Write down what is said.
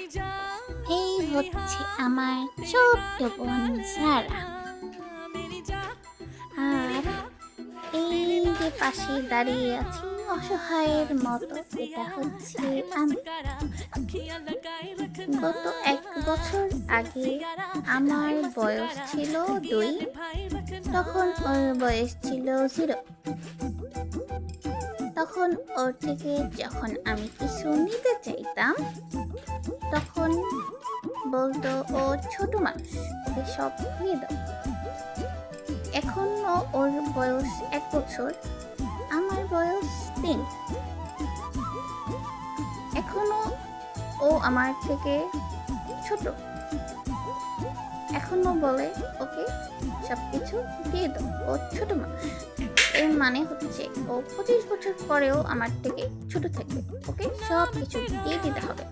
এই হচ্ছে আমার ছোট্ট বোন সারা। আর এই যে পাশে দাঁড়িয়ে আছি অসহায়ের মতো, এটা হচ্ছে আমি। গত 1 বছর আগে আমার বয়স ছিল 2, তখন ওর বয়স ছিল 0। তখন ওর থেকে যখন আমি কিছু নিতে চাইতাম তখন বলতো ও ছোট মানুষ, ওকে সব দিয়ে দাও। এখনো ওর বয়স 1 বছর, আমার বয়স 3। এখনো ও আমার থেকে ছোট, এখনো বলে ওকে সবকিছু দিয়ে দাও, ও ছোট মানুষ। এর মানে হচ্ছে ও 25 বছর পরেও আমার থেকে ছোট থাকবে, ওকে সব কিছু দিয়ে দিতে হবে।